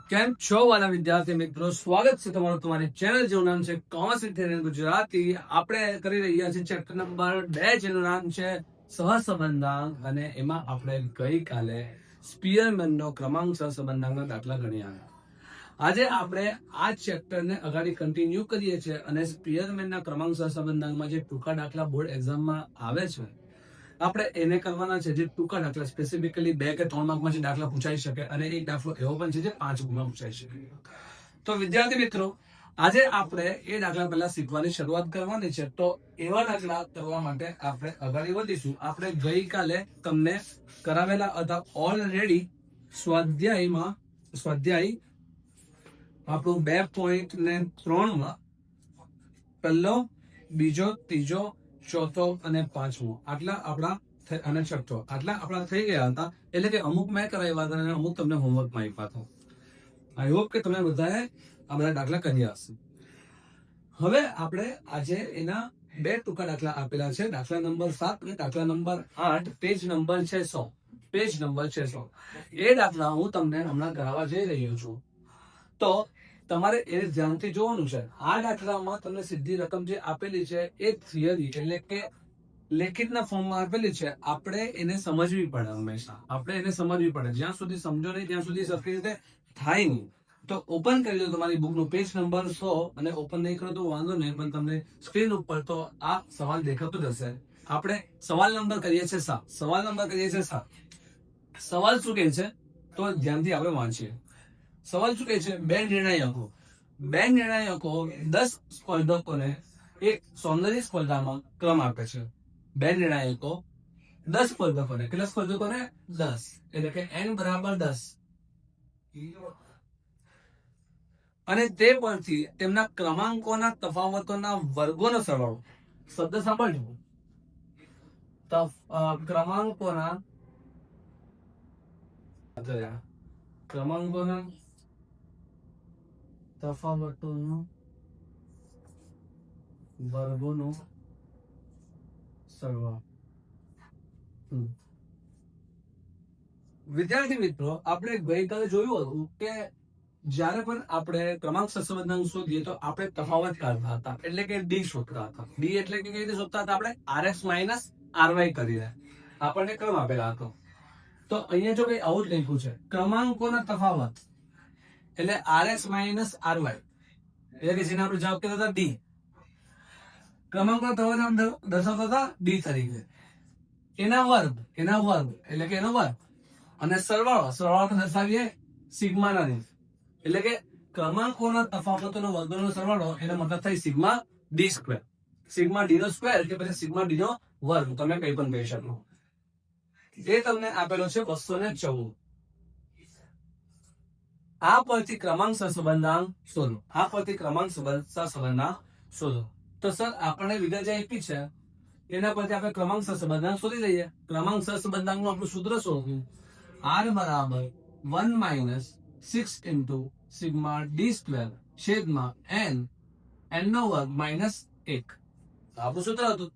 કેમ છો વાલા વિદ્યાર્થી મિત્રો, સ્વાગત છે તમારું તમારી ચેનલ જેનું નામ છે કોમર્સ વિથ ગુજરાતી. આપણે કરી રહ્યા છીએ ચેપ્ટર નંબર 2 જેનું નામ છે સહસંબંધાંક, અને એમાં આપણે ગઈકાલે સ્પીયરમેનનો ક્રમાંક સહસંબંધાંકના દાખલા ગણ્યા. આજે આપણે આ ચેપ્ટરને અગાડી કન્ટિન્યુ કરીએ છીએ અને સ્પીયરમેનના ક્રમાંક સહસંબંધાંકમાં જે ટૂંકા દાખલા બોર્ડ એક્ઝામમાં આવે છે આપણે એને કરવાના છે. જે ટૂંકા દાખલા સ્પેસિફિકલી 2 કે 3 માર્કમાં જે દાખલા પૂછાઈ શકે, અને એક દાખલો એવો પણ છે જે 5 ગુણમાં પૂછાઈ શકે. તો વિદ્યાર્થી મિત્રો, આજે આપણે એ દાખલા પહેલા શીખવાની શરૂઆત કરવાની છે. તો એવા દાખલા કરવા માટે આપણે આગળ વધીશું. આપણે ગઈકાલે તમને કરાવેલા હતા ઓલરેડી સ્વાધ્યાય આપણું 2.3 માં પહેલો, બીજો, ત્રીજો, ચોથો અને પાંચમો આટલા આપણા અને છઠ્ઠો આટલા આપણા થઈ ગયા હતા. એટલે કે અમુક મેં કરાવ્યા હતા અને અમુક તમને હોમવર્કમાં આપ્યા હતા. આઈ હોપ કે તમે બધાએ આ બધા દાખલા કર્યા હશે. હવે આપણે આજે એના 2 ટૂંકા દાખલા આપેલા છે, દાખલા નંબર 7 અને દાખલા નંબર 8. પેજ નંબર છે 100. એ દાખલા હું તમને હમણાં કરાવવા જઈ રહ્યો છું. તો તમારે એ ધ્યાનથી જોવાનું છે. આ દાખલામાં તમને સીધી રકમ જે આપેલી છે એ થિયરી એટલે કે લેખિતના ફોર્મમાં આપેલી છે. આપણે એને સમજવી પડે. હંમેશા આપણે એને સમજવી પડે. જ્યાં સુધી સમજો નહીં ત્યાં સુધી સરખી રીતે થાય નહીં. તો ઓપન કરી દો તમારી બુકનું પેજ નંબર 100, અને ઓપન નહીં કરો તો વાંધો નહીં, પણ તમને સ્ક્રીન ઉપર તો આ સવાલ દેખાતો જ હશે. આપણે સવાલ નંબર કરીએ છીએ 7. સવાલ શું કહે છે તો ધ્યાનથી આપણે વાંચીએ. સવાલ શું કહે છે? બે નિર્ણાયકો 10 સ્પર્ધકોને એક સૌંદર્ય સ્પર્ધામાં ક્રમ આપે છે. બે નિર્ણાયકો 10 સ્પર્ધકોને, કેટલા સ્પર્ધકોને? 10, એટલે કે n બરાબર 10. અને તે પરથી તેમના ક્રમાંકોના તફાવતોના વર્ગોનો સરવાળો. શબ્દ સાંભળજો. ક્રમાંકોના તફાવતોનો વર્ગોનો સરવાળો. વિદ્યાર્થી મિત્રો, આપણે ગઈકાલે જોયું હતું કે જ્યારે પણ આપણે ક્રમાંક સહસંબંધાંક શોધીએ તો આપણે તફાવત કાઢતા હતા, એટલે કે ડી શોધતા હતા. ડી એટલે કે કઈ રીતે શોધતા હતા? આપણે RX માઇનસ RY કરીને આપણને ક્રમ આપેલા હતો. તો અહીંયા જો કઈ આવું જ લખ્યું છે, ક્રમાંકોના તફાવત એટલે RX માઇનસ RY, એટલે કે જેને આપણે જવાબ કહેતા હતા ડી. ક્રમાંકોના તફાવત દર્શાવતા હતા ડી તરીકે. એના વર્ગ એટલે કે એનો વર્ગ, અને સરવાળો દર્શાવીએ સિગ્માના રીતે. એટલે કે ક્રમાંકોના તફાવતોનો વર્ગનો સરવાળો એનો મતલબ થાય sigma D square. Sigma D નો સ્ક્વેર કે પછી સિગ્મા ડી નો વર્ગ, તમે કઈ પણ કહી શકો. એ તમને આપેલો છે 214. આ પરથી ક્રમાંક સહસંબંધાંક શોધો. તો સર આપણે વિગત જે આપી છે એના પરથી આપણે ક્રમાંક સહસંબંધાંક શોધી દઈએ. ક્રમાંક સહસંબંધાંકનું આપણું સૂત્ર શું? R બરાબર 1 minus 6 into sigma D square છેદમાં n નો વર્ગ માઇનસ 1. આપણું સૂત્ર હતું.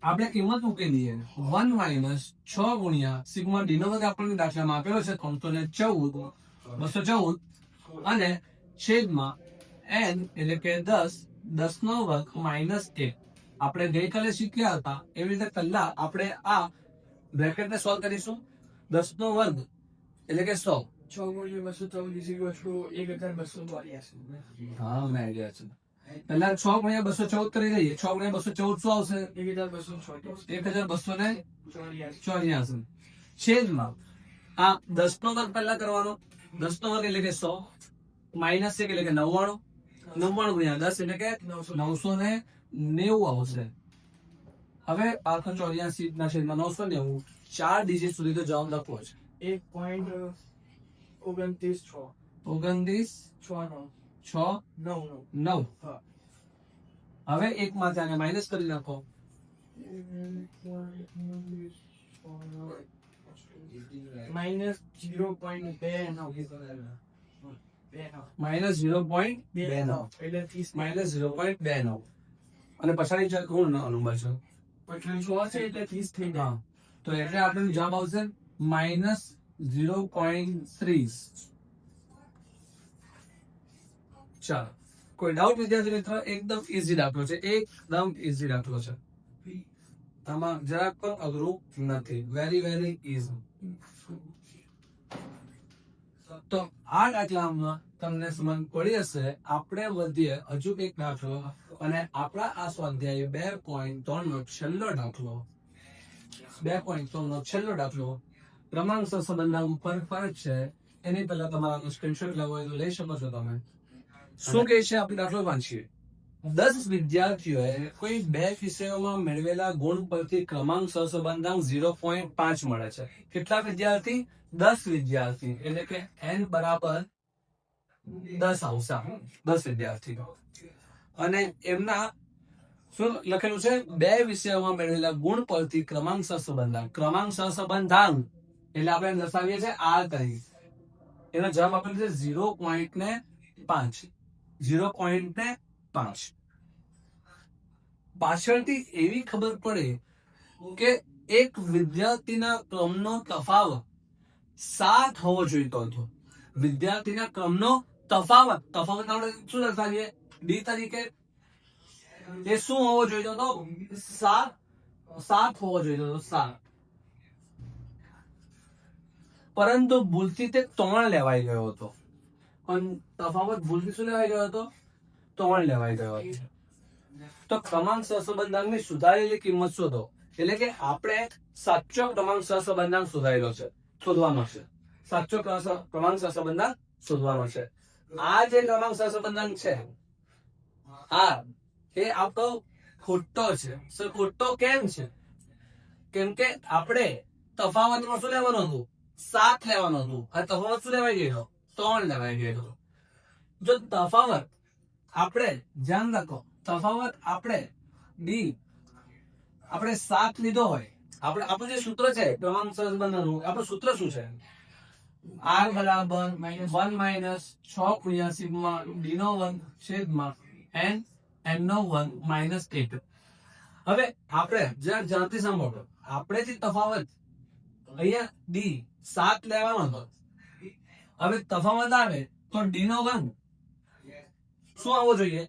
આપણે કિંમત મૂકી દઈએ. 1 માઇનસ 6 ગુણ્યા સિગ્મા ડી નો વર્ગ આપણને દાખલામાં આપેલો છે 214, અને છેદમાં n એટલે કે 10 નો વર્ગ માઇનસ 1. આપણે ગઈકાલે શીખ્યા હતા એવી રીતે પહેલા આપણે આ બ્રેકેટને સોલ્વ કરીશું. 10 નો વર્ગ એટલે કે 100. 6 હા, મને આઈડિયા છે. પહેલા 6 ગુણ્યા 214 કરી દઈએ. 6 ગુણ્યા 214 શું આવશે? 1284. છેદમાં આ 10 નો વર્ગ પહેલા કરવાનો. 10 નો વર્ગ એટલે કે 100, માઇનસ 1 એટલે કે 99. 99 ગુણ્યા 10 એટલે કે 990 આવશે. હવે 584 ના છેદમાં 990, 4 ડિજિટ સુધી તો જવાબ લખવો છે. 1.2969. હવે એક માંથી આને માઇનસ કરી નાખો. માઇનસ 0.29. માઇનસ 0.29. અને પછાડી કોણ નંબર છે? એટલે 6 છે એટલે 30 થઈ જાય. તો એટલે આપણને જવાબ આવશે માઇનસ 0.30. ચાલો, કોઈ ડાઉટ વિદ્યાર્થી મિત્રો? એકદમ ઈઝી દાખલો છે, એકદમ ઈઝી દાખલો છે. આમાં જરાક પણ અઘરું નથી, વેરી વેરી ઈઝી. તો આ દાખલામાં તમને સમજ પડી હશે. આપણે વધીએ હજુ એક દાખલો, અને આપણા આ સ્વાધ્યાય 2.3 નો છેલ્લો દાખલો. 2.3 નો છેલ્લો દાખલો ક્રમાંક સહસંબંધના ઉપર ફરક છે. એની પહેલા તમારા સ્ક્રીનશોટ લેવો હોય તો લઈ શકો છો તમે. શું કહે છે આપણે દાખલો વાંચીએ. 10 વિદ્યાર્થીઓએ કોઈ 2 વિષયોમાં મેળવેલા ગુણ પરથી ક્રમાંક સહસંબંધાંક 0.5 મળે છે. કેટલા વિદ્યાર્થી? 10 વિદ્યાર્થી, એટલે કે n બરાબર 10 આવશે. 10 વિદ્યાર્થી, અને એમના શું લખેલું છે? 2 વિષયોમાં મેળવેલા ગુણ પરથી ક્રમાંક સહસંબંધાંક. ક્રમાંક સહસંબંધાંક એટલે આપણે દર્શાવીએ છીએ r તરીકે. એનો જવાબ આપેલો છે 0.5. 0.5. પાછળથી એવી ખબર પડે કે એક વિદ્યાર્થીના ક્રમનો તફાવત 7 હોવો જોઈતો હતો. વિદ્યાર્થીના ક્રમનો તફાવત આપણે શું દર્શાવીએ? ડી તરીકે. એ શું હોવો જોઈતો હતો? 7 હોવો જોઈતો હતો. 7. પરંતુ ભૂલથી તે 3 લેવાઈ ગયો હતો. પણ તફાવત ભૂલથી શું લેવાઈ ગયો હતો? 3 લેવાઈ ગયો હતો. તો ક્રમાંક સહસંબંધાંકની સુધારેલી કિંમત શોધો. એટલે કે આપણે સાચો ક્રમાંક સહસંબંધાંક સુધારેલો છે, શોધવાનો છે. સાચો ક્રમાંક સહસંબંધાંક શોધવાનો છે. આ જે ક્રમાંક સહસંબંધાંક છે આ એ આપણો ખોટો છે. ખોટો કેમ છે? કેમ કે આપણે તફાવતમાં શું લેવાનું હતું? 7 લેવાનું હતું. અને તફાવત શું લેવાઈ ગયો? 3 લેવાઈ ગયો. જો તફાવત આપણે ધ્યાન રાખો, તફાવત આપણે 7 લીધો હોય, આપણું જે સૂત્ર છે ક્રમાંક સહસંબંધનું, આપણું સૂત્ર શું છે? r બરાબર 1 - 6 ગુણ્યા સિગ્મા d નો વર્ગ છેદમાં n નો વર્ગ માઇનસ 1. હવે આપણે જરા ધ્યાનથી સાંભળો. આપણે જે તફાવત અહીંયા d 7 લેવાનો હતો, હવે તફાવત આવે તો d નો વર્ગ શું આવવો જોઈએ?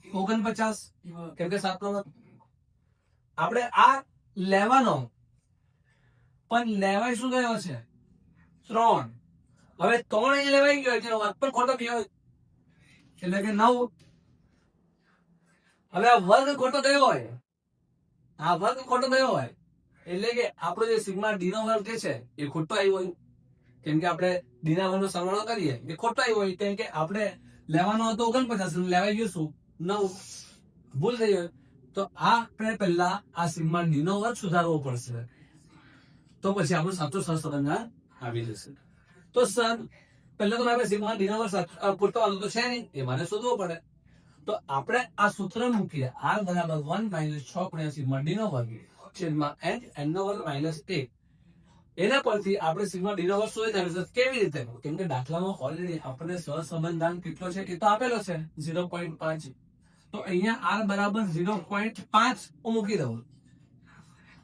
49. કેમ કે 7 નો વર્ગ. આપણે આ લેવાનો, પણ લેવાય શું ગયો છે? 3. હવે 3 અહીં લેવાઈ ગયો એટલે વર્ગ પણ ખોટો ગયો, એટલે કે 9. હવે આ વર્ગ ખોટો ગયો હોય, એટલે કે આપણો જે સિગ્મા ડી નો વર્ગ છે એ ખોટો આવ્યો હોય. કેમ કે આપણે ડી ના વર્ગનો સરવાળો કરીએ એ ખોટો આવ્યો હોય. કેમ કે આપણે લેવાનો હતો 49, લેવાઈ ગયું શું? 9. ભૂલ થઈ હોય. તો આપણે પહેલા આ સિગ્મા ડી નો વર્ગ સુધારવો પડશે, તો પછી આપણો સાચો સહસંબંધાંક આવી જશે. તો સર પહેલા તો આપણે સિગ્મા ડી નો વર્ગ ખોટો આવ્યો તો છે નહીં, એ મારે શોધવો પડે. તો આપણે આ સૂત્ર મૂકીએ. r બરાબર 1 - 6 ગુણ્યા સિગ્મા ડી નો વર્ગ છેદમાં n નો વર્ગ માઇનસ 1. એના પરથી આપણે સિગ્મા ડી નો વર્ગ શોધી કાઢીશું. કેવી રીતે? કેમ કે દાખલામાં ઓલરેડી આપણને સહસંબંધાંક કેટલો છે એ તો આપેલો છે 0.5. તો અહીંયા r બરાબર 0.5 મૂકી દઉં.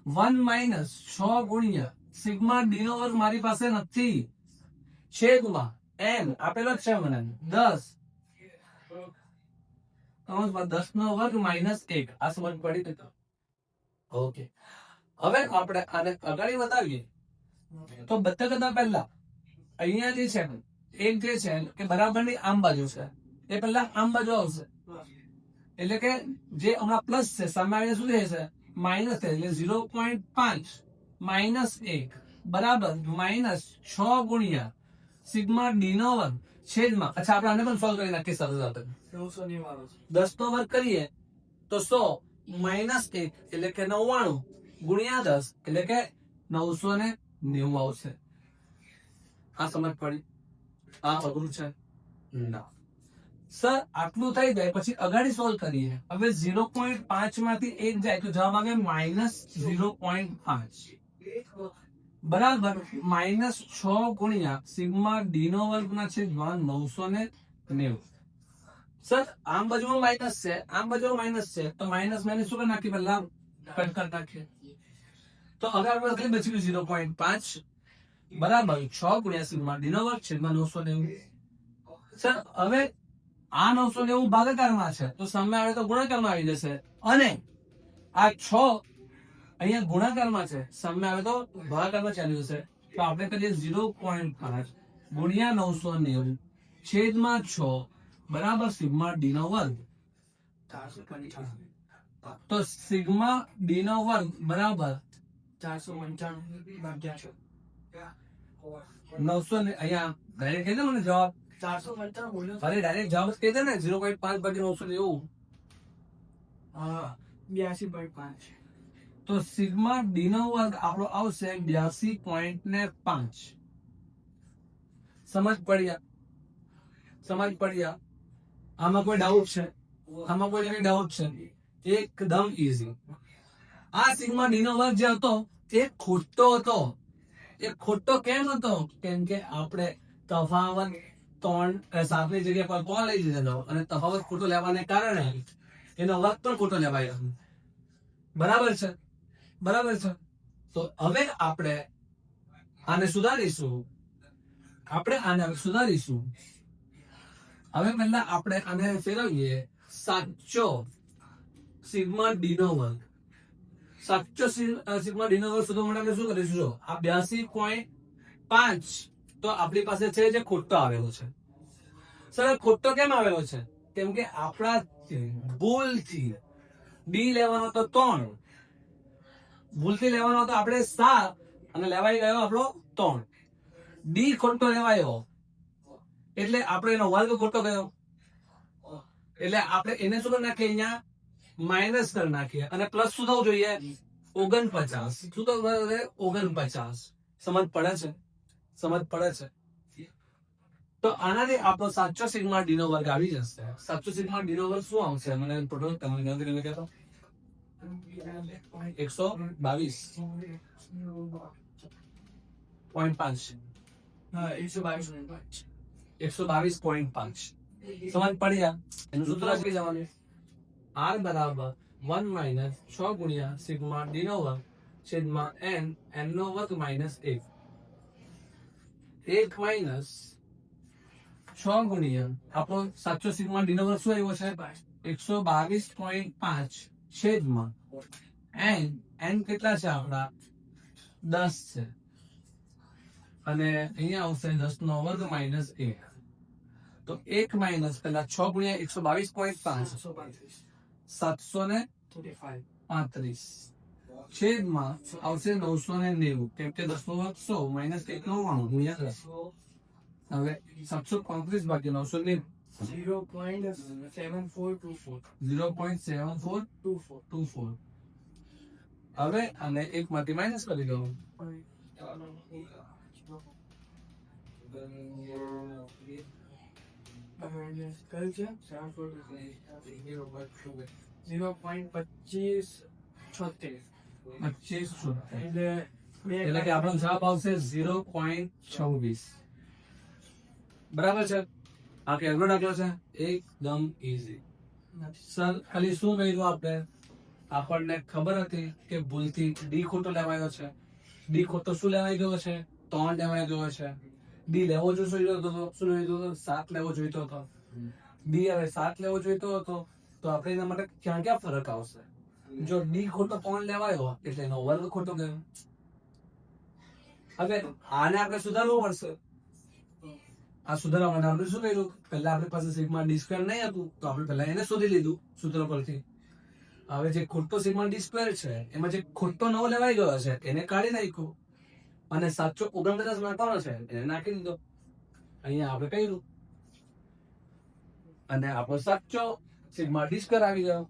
1 - 6 ગુણ્યા સિગ્મા ડી નો વર્ગ મારી પાસે નથી, છેદમાં n આપેલો જ છે મને 10. 10 નો વર્ગ માઇનસ 1. આ સમજ પડી? ઓકે. હવે આપણે આને આગળ વધાવીએ તો બધા કરતા પહેલા અહીંયા જે છે એક જે છે કે બરાબરની આમ બાજુ છે, એ પહેલા આમ બાજુ આવશે. એટલે કે જે હમણાં પ્લસ છે સામે આવીને શું થાય છે? માઇનસ થાય. એટલે 0.5 માઇનસ 1 બરાબર -6 ગુણ્યા સિગ્મા ડી નો વર્ગ છેદમાં, અચ્છા આપણે આને પણ સોલ્વ કરી નાખીએ સાથે સાથે. 10 નો વર્ગ કરીએ તો 100 માઇનસ 1 એટલે કે 99 ગુણ્યા 10 એટલે કે 990 આવશે. આ સમજ પડી? આ અઘરું છે ના સર? આટલું થઈ જાય પછી અગાડી સોલ્વ કરીએ. હવે 0.5 માંથી 1 જાય તો જવાબ આવે -0.5 બરાબર -6 ગુણ્યા સિગ્મા ડી નો વર્ગ ના છેદમાં 990. સર આમ બાજુ માઇનસ છે, આમ બાજુ માઇનસ છે, તો માઇનસ માઇનસ શું કરી નાખીએ? પહેલા કટ કરી નાખીએ. તો હવે આપણે બચી ગયું 0.5. બરાબર 6 ગુણ્યા સિગ્મા ડી નો વર્ગ છેદમાં 990. સર હવે આ 990 ભાગાકારમાં છે તો સામે આવે તો ગુણાકારમાં આવી જશે, અને આ 6 અહીંયા ગુણાકારમાં છે, સામે આવે તો ભાગાકારમાં ચાલી જશે. તો આપણે કરીએ 0.5 ગુણ્યા 990 છેદમાં 6 બરાબર સિગ્મા ડી નો વર્ગ. 455 તો સિગ્મા ડી નો વર્ગ બરાબર 495 ભાગ્યા 900 અહીંયા ડાયરેક્ટ કહી દે મને જવાબ. 455 બોલ્યો અરે ડાયરેક્ટ જવાબ કહી દે ને 0.5 ભાગ્યા 990. હા 82.5 તો સિગ્મા ડી નો વર્ગ આપણો આવશે 82.5. સમજ પડ્યા? આમાં કોઈ ડાઉટ છે? આમાં કોઈ કઈ ડાઉટ છે? એકદમ ઈઝી. આ સિગ્મા ડી નો વર્ગ જે હતો એ ખોટો હતો. એ ખોટો કેમ હતો? કેમ કે આપણે તફાવત 7 ની જગ્યા પર 3 લઈ દીધેલો, અને તફાવત ખોટો લેવાને કારણે એનો વર્ગ પણ ખોટો લેવાયો. બરાબર છે? તો હવે આપણે આને સુધારીશું. હવે પહેલા આપણે આને ફેરવીએ. સાચો સિગ્મા ડી નો વર્ગ શોધવા માટે આપણે શું કરીશું? જો આ 82.5 તો આપણી પાસે છે જે ખોટો આવેલો છે. સર ખોટો કેમ આવેલો છે? કેમ કે આપણા ભૂલથી ડી લેવાનો તો 3, ભૂલથી લેવાનો હતો આપણે 7, અને લેવાઈ ગયો આપણો 3. ડી ખોટો લેવાયો એટલે આપણે એનો વર્ગ ખોટો ગયો, એટલે આપણે એને શું કરી નાખીએ? અહીંયા માઇનસ કરી નાખીએ, અને પ્લસ શું થવું જોઈએ? 49. શું થવું જોઈએ? 49. સમજ પડે છે? તો આનાથી આપણો સાચો સિગ્મા ડી નો વર્ગ આવી જશે. સાચો સિગ્મા ડી નો વર્ગ શું આવશે? મને ટોટલ તમે ગણતરી કહેતો. 122.5. હા 122.5 122.5. સમજ પડ્યા? એનું સૂત્ર શું જવાનું? R બરાબર 1 માઇનસ 6 ગુણ્યા સિગ્મા ડી નો વર્ગ છેદમાં n નો વર્ગ માઇનસ 1. 1 માઇનસ 6 ગુણ્યા આપણો સાચો સિગ્મા ડી નો વર્ગ શું આવ્યો છે? 122.5 છેદમાં n કેટલા છે આપણા? 10 છે, અને અહીંયા આવશે 10 નો વર્ગ માઇનસ 1. તો 1 માઇનસ પહેલા 6 ગુણ્યા 122.5 735 છેદમાં આવશે 990, કેમ કે 10 નો વર્ગ 100 માઇનસ 1 99 ગુણ્યા 10. હવે 735 ભાગ્યા 990 0.7424 0.7424. હવે આને 1 માંથી માઇનસ કરી દો. કયું છે? 0.2576 એટલે કે આપણો જવાબ આવશે 0.26. બરાબર છે? આ કેવો દાખલો છે? એકદમ ઈઝી. સર ખાલી શું કર્યું આપણે? આપણને ખબર હતી કે ભૂલથી ડી ખોટો લેવાયો છે. ડી ખોટો શું લેવાઈ ગયો છે? 3 લેવાઈ ગયો છે. ડી લેવો જોઈતો હતો, શું લેવો જોઈતો હતો? 7 લેવો જોઈતો હતો. ડી હવે 7 લેવો જોઈતો હતો, તો આપણે એના માટે ક્યાં ફરક આવશે? જો ડી ખોટો 3 લેવાયો એટલે એનો વર્ગ ખોટો ગયો. હવે આને આપણે સુધારવું પડશે. આ સુધારવા માટે આપણે શું કર્યું? પહેલા આપણી પાસે સિગ્મા ડી સ્ક્વેર નહીં હતું, તો આપણે પહેલા એને શોધી લીધું સૂત્ર પરથી. હવે જે ખોટો સિગ્મા ડી સ્ક્વેર છે એમાં જે ખોટો નવો લેવાઈ ગયો છે એને કાઢી નાખ્યો, અને સાચો 49 નાખવાનો છે એને નાખી દીધો. અહીંયા આપણે કર્યું, અને આપણો સાચો સિગ્મા ડી સ્ક્વેર આવી ગયો.